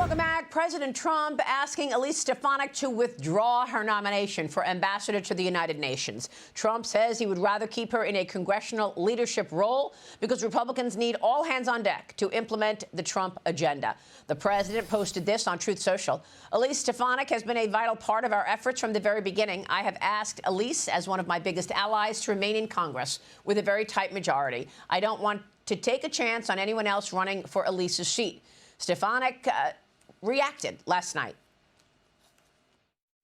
Welcome back. President Trump asking Elise Stefanik to withdraw her nomination for ambassador to the United Nations. Trump says he would rather keep her in a congressional leadership role because Republicans need all hands on deck to implement the Trump agenda. The president posted this on Truth Social. Elise Stefanik has been a vital part of our efforts from the very beginning. I have asked Elise, as one of my biggest allies, to remain in Congress with a very tight majority. I don't want to take a chance on anyone else running for Elise's seat. Stefanik reacted last night.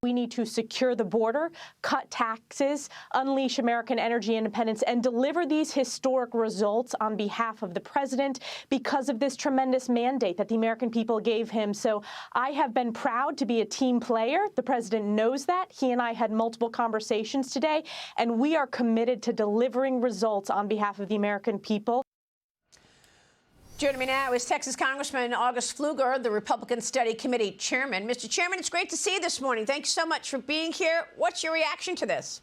We need to secure the border, cut taxes, unleash American energy independence, and deliver these historic results on behalf of the president because of this tremendous mandate that the American people gave him. So I have been proud to be a team player. The president knows that. He and I had multiple conversations today, and we are committed to delivering results on behalf of the American people. Joining me now is Texas Congressman August Pfluger, the Republican Study Committee chairman. Mr. Chairman, it's great to see you this morning. Thank you so much for being here. What's your reaction to this?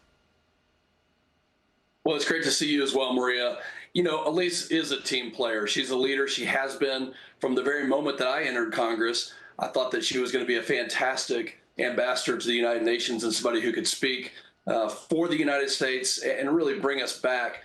Well, it's great to see you as well, Maria. You know, Elise is a team player. She's a leader. She has been from the very moment that I entered Congress. I thought that she was going to be a fantastic ambassador to the United Nations and somebody who could speak for the United States and really bring us back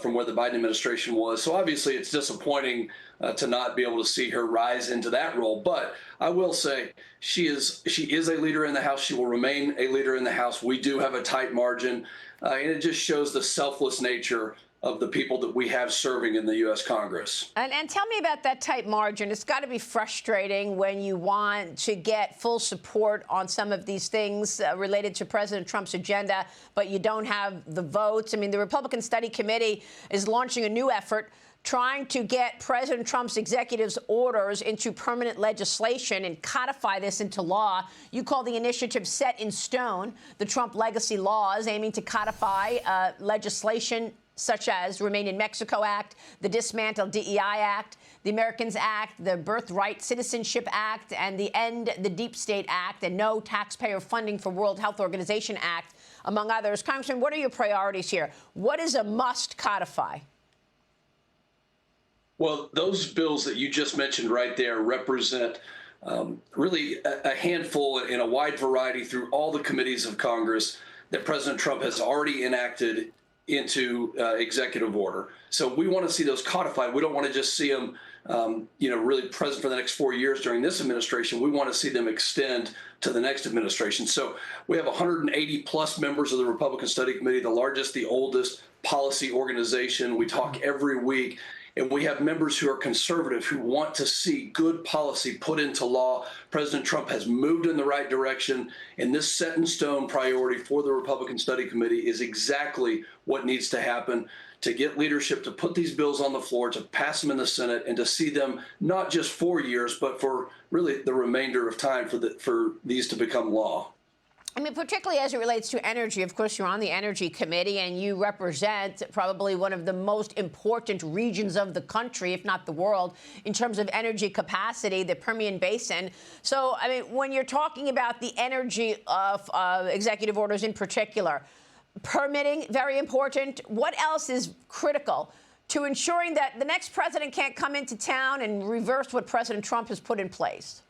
from where the Biden administration was. So obviously it's disappointing to not be able to see her rise into that role. But I will say she is a leader in the House. She will remain a leader in the House. We do have a tight margin, and it just shows the selfless nature of the people that we have serving in the U.S. Congress. And tell me about that tight margin. It's got to be frustrating when you want to get full support on some of these things related to President Trump's agenda, but you don't have the votes. I mean, the Republican Study Committee is launching a new effort trying to get President Trump's executive orders into permanent legislation and codify this into law. You call the initiative Set in Stone, the Trump legacy laws aiming to codify legislation such as Remain in Mexico Act, the Dismantle DEI Act, the Americans Act, the Birthright Citizenship Act, and the End the Deep State Act, and No Taxpayer Funding for World Health Organization Act, among others. Congressman, what are your priorities here? What is a must codify? Well, those bills that you just mentioned right there represent really a handful in a wide variety through all the committees of Congress that President Trump has already enacted into executive order. So we want to see those codified. We don't want to just see them, really present for the next 4 years during this administration. We want to see them extend to the next administration. So we have 180 plus members of the Republican Study Committee, the largest, the oldest policy organization. We talk every week. And we have members who are conservative, who want to see good policy put into law. President Trump has moved in the right direction, and this set in stone priority for the Republican Study Committee is exactly what needs to happen to get leadership to put these bills on the floor, to pass them in the Senate, and to see them not just 4 years, but for really the remainder of time for these to become law. I mean, particularly as it relates to energy. Of course, you're on the Energy Committee, and you represent probably one of the most important regions of the country, if not the world, in terms of energy capacity, the Permian Basin. So, I mean, when you're talking about the energy of executive orders in particular, permitting, very important. What else is critical to ensuring that the next president can't come into town and reverse what President Trump has put in place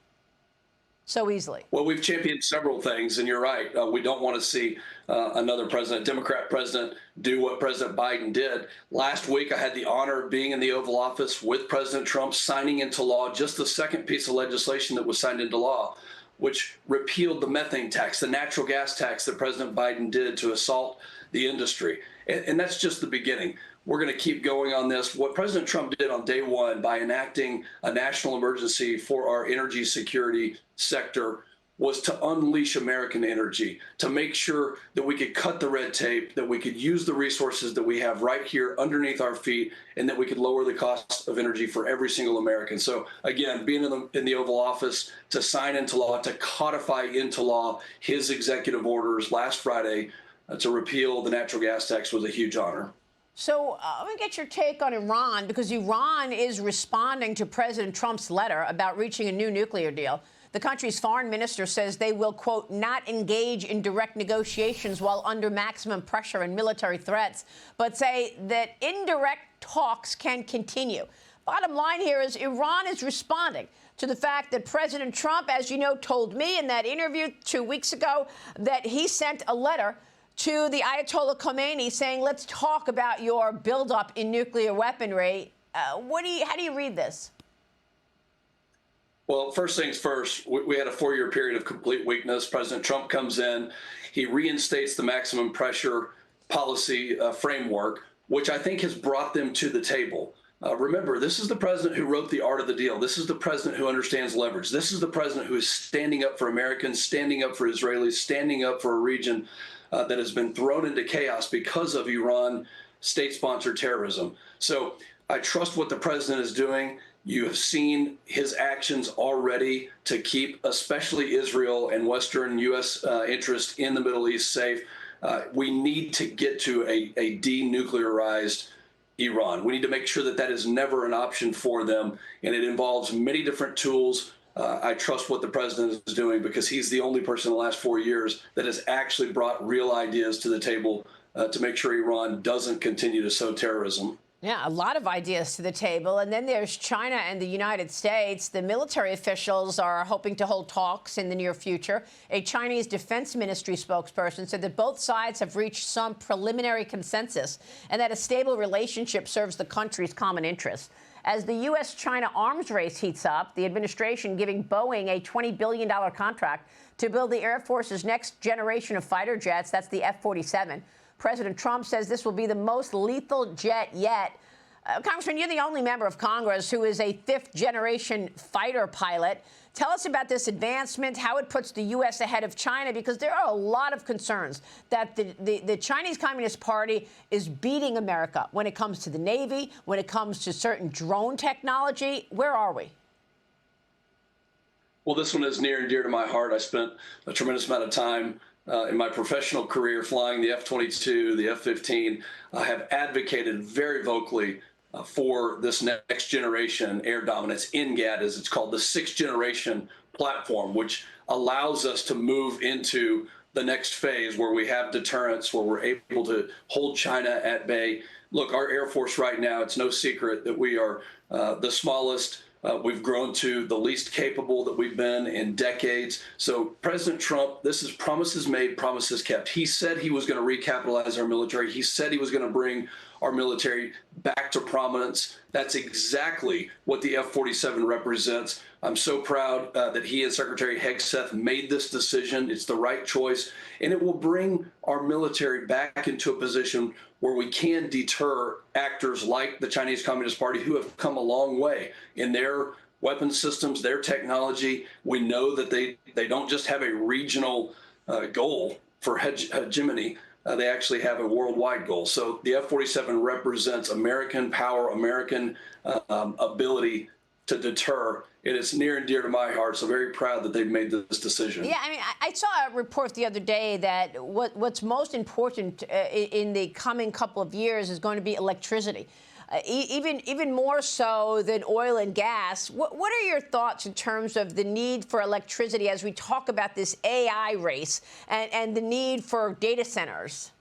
so easily? Well, we've championed several things, and you're right. We don't want to see another president, Democrat president, do what President Biden did. Last week, I had the honor of being in the Oval Office with President Trump signing into law just the second piece of legislation that was signed into law, which repealed the methane tax, the natural gas tax that President Biden did to assault the industry. And that's just the beginning. We're going to keep going on this. What President Trump did on day one by enacting a national emergency for our energy security sector was to unleash American energy, to make sure that we could cut the red tape, that we could use the resources that we have right here underneath our feet, and that we could lower the cost of energy for every single American. So again, being in the Oval Office to sign into law, to codify into law his executive orders last Friday to repeal the natural gas tax was a huge honor. So I'm going to get your take on Iran, because Iran is responding to President Trump's letter about reaching a new nuclear deal. The country's foreign minister says they will, quote, not engage in direct negotiations while under maximum pressure and military threats, but say that indirect talks can continue. Bottom line here is Iran is responding to the fact that President Trump, as you know, told me in that interview 2 weeks ago that he sent a letter to the Ayatollah Khomeini saying, let's talk about your buildup in nuclear weaponry. How do you read this? Well, first things first, we had a 4-year period of complete weakness. President Trump comes in, he reinstates the maximum pressure policy framework, which I think has brought them to the table. Remember, this is the president who wrote The Art of the Deal. This is the president who understands leverage. This is the president who is standing up for Americans, standing up for Israelis, standing up for a region that has been thrown into chaos because of Iran state-sponsored terrorism. So I trust what the president is doing. You have seen his actions already to keep especially Israel and Western U.S. interest in the Middle East safe. We need to get to a denuclearized Iran. We need to make sure that that is never an option for them, and it involves many different tools. I trust what the president is doing because he's the only person in the last 4 years that has actually brought real ideas to the table to make sure Iran doesn't continue to sow terrorism. Yeah, a lot of ideas to the table. And then there's China and the United States. The military officials are hoping to hold talks in the near future. A Chinese Defense Ministry spokesperson said that both sides have reached some preliminary consensus and that a stable relationship serves the country's common interests. As the U.S.-China arms race heats up, the administration giving Boeing a $20 billion contract to build the Air Force's next generation of fighter jets. That's the F-47. President Trump says this will be the most lethal jet yet. Congressman, you're the only member of Congress who is a fifth-generation fighter pilot. Tell us about this advancement, how it puts the U.S. ahead of China, because there are a lot of concerns that the Chinese Communist Party is beating America when it comes to the Navy, when it comes to certain drone technology. Where are we? Well, this one is near and dear to my heart. I spent a tremendous amount of time in my professional career flying the F-22, the F-15. I have advocated very vocally for this next generation air dominance, NGAD as it's called, the sixth generation platform, which allows us to move into the next phase where we have deterrence, where we're able to hold China at bay. Look, our Air Force right now, it's no secret that we are the smallest. We've grown to the least capable that we've been in decades. So President Trump, this is promises made, promises kept. He said he was going to recapitalize our military. He said he was going to bring our military back to prominence. That's exactly what the F-47 represents. I'm so proud that he and Secretary Hegseth made this decision. It's the right choice, and it will bring our military back into a position where we can deter actors like the Chinese Communist Party who have come a long way in their weapon systems, their technology. We know that they don't just have a regional goal for hegemony. They actually have a worldwide goal. So the F-47 represents American power, American ability to deter. It is near and dear to my heart, so very proud that they've made this decision. Yeah, I mean, I saw a report the other day that what's most important in the coming couple of years is going to be electricity, even more so than oil and gas. What are your thoughts in terms of the need for electricity as we talk about this AI race and the need for data centers?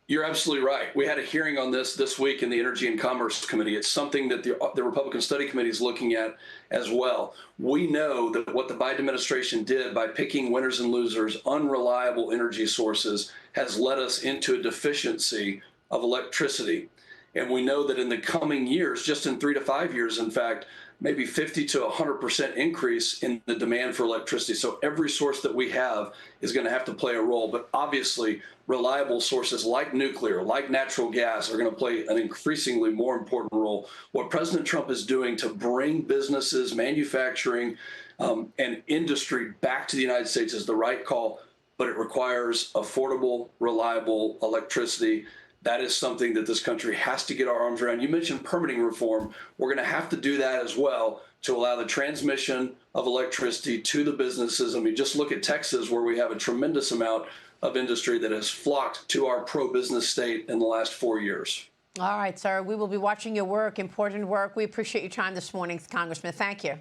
You're absolutely right. We had a hearing on this week in the Energy and Commerce Committee. It's something that the Republican Study Committee is looking at as well. We know that what the Biden administration did by picking winners and losers, unreliable energy sources, has led us into a deficiency of electricity. And we know that in the coming years, just in 3 to 5 years, in fact, maybe 50 to 100% increase in the demand for electricity. So every source that we have is going to have to play a role. But obviously, reliable sources like nuclear, like natural gas, are going to play an increasingly more important role. What President Trump is doing to bring businesses, manufacturing, and industry back to the United States is the right call, but it requires affordable, reliable electricity. That is something that this country has to get our arms around. You mentioned permitting reform. We're going to have to do that as well to allow the transmission of electricity to the businesses. I mean, just look at Texas, where we have a tremendous amount of industry that has flocked to our pro-business state in the last 4 years. All right, sir. We will be watching your work, important work. We appreciate your time this morning, Congressman. Thank you.